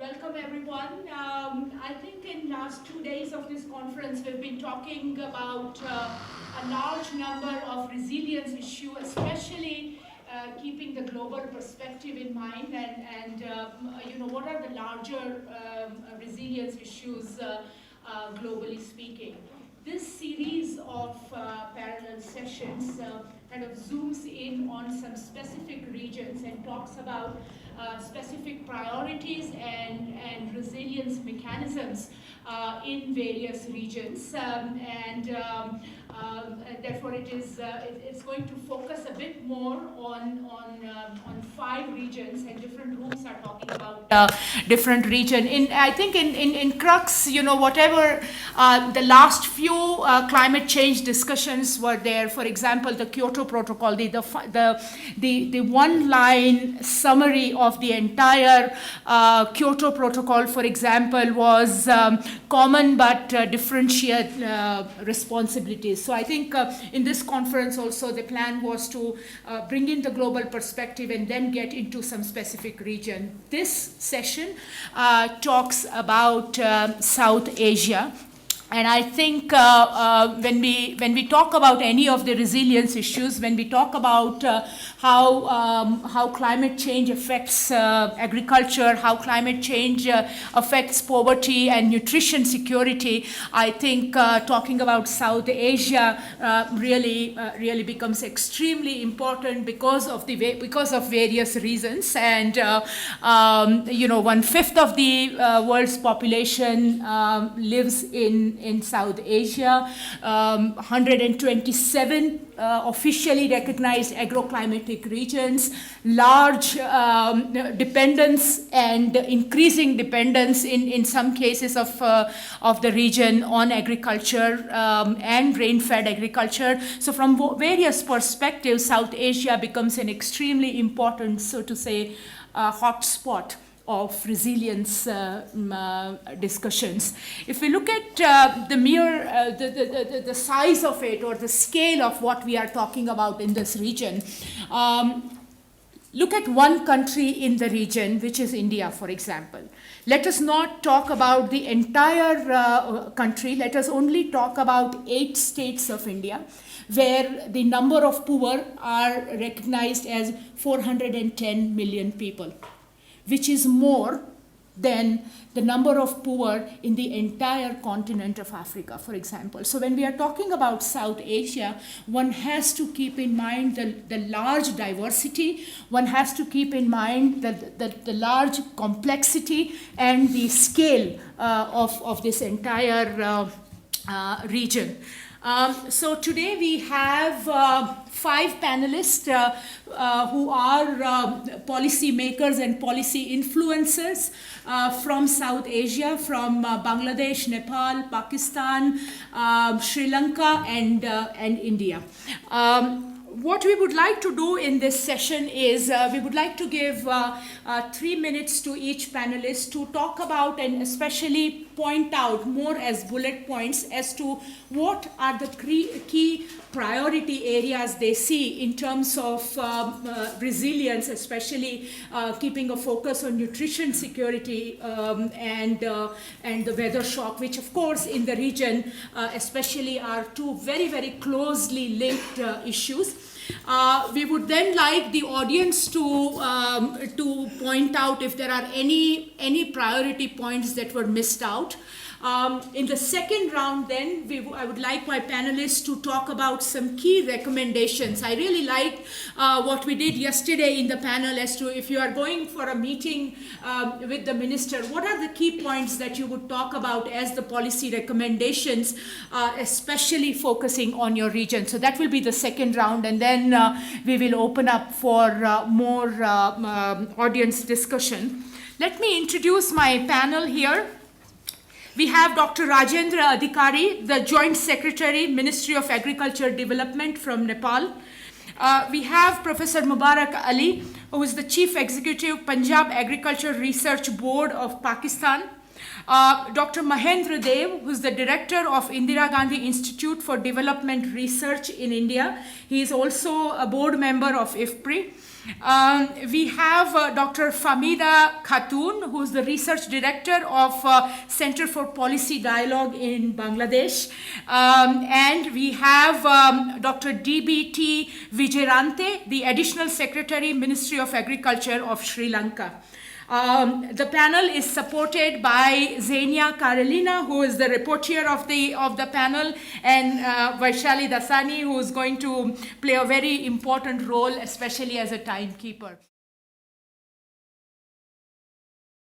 Welcome everyone. I think in last 2 days of this conference we've been talking about a large number of resilience issues, especially keeping the global perspective in mind and what are the larger resilience issues globally speaking. This series of parallel sessions kind of zooms in on some specific regions and talks about specific priorities and resilience mechanisms in various regions. Therefore, it's going to focus a bit more on 5 regions, and different rooms are talking about different region. I think in crux, whatever the last few climate change discussions were there. For example, the Kyoto Protocol, the one-line summary of the entire Kyoto Protocol, for example, was common but differentiate responsibilities. So I think in this conference also the plan was to bring in the global perspective and then get into some specific region. This session talks about South Asia. And I think when we talk about any of the resilience issues, when we talk about how climate change affects agriculture, how climate change affects poverty and nutrition security, I think talking about South Asia really becomes extremely important because of various reasons. And 1/5 of the world's population lives in South Asia. 127 officially recognized agroclimatic regions, large dependence and increasing dependence in some cases of the region on agriculture and rain-fed agriculture. So from various perspectives, South Asia becomes an extremely important, so to say, hotspot of resilience discussions. If we look at the size of it or the scale of what we are talking about in this region, look at one country in the region, which is India, for example. Let us not talk about the entire country. Let us only talk about 8 states of India, where the number of poor are recognized as 410 million people, which is more than the number of poor in the entire continent of Africa, for example. So when we are talking about South Asia, one has to keep in mind the large diversity, one has to keep in mind the large complexity and the scale of this entire region. So today we have 5 panelists who are policy makers and policy influencers from South Asia, from Bangladesh, Nepal, Pakistan, Sri Lanka, and India. What we would like to do in this session is we would like to give 3 minutes to each panelist to talk about and especially point out more as bullet points as to what are the key priority areas they see in terms of resilience, especially keeping a focus on nutrition security and the weather shock, which of course in the region especially are 2 very, very closely linked issues. We would then like the audience to point out if there are any priority points that were missed out. In the second round then, I would like my panelists to talk about some key recommendations. I really liked what we did yesterday in the panel as to if you are going for a meeting with the minister, what are the key points that you would talk about as the policy recommendations, especially focusing on your region. So that will be the second round, and then we will open up for more audience discussion. Let me introduce my panel here. We have Dr. Rajendra Adhikari, the Joint Secretary, Ministry of Agriculture Development from Nepal. We have Professor Mubarak Ali, who is the Chief Executive, Punjab Agriculture Research Board of Pakistan. Dr. Mahendra Dev, who is the director of Indira Gandhi Institute for Development Research in India. He is also a board member of IFPRI. We have Dr. Famida Khatoon, who is the research director of Center for Policy Dialogue in Bangladesh. And we have Dr. DBT Vijayaranthe, the additional secretary, Ministry of Agriculture of Sri Lanka. The panel is supported by Xenia Carolina, who is the reporter of the panel, and Vaishali Dasani, who is going to play a very important role, especially as a timekeeper.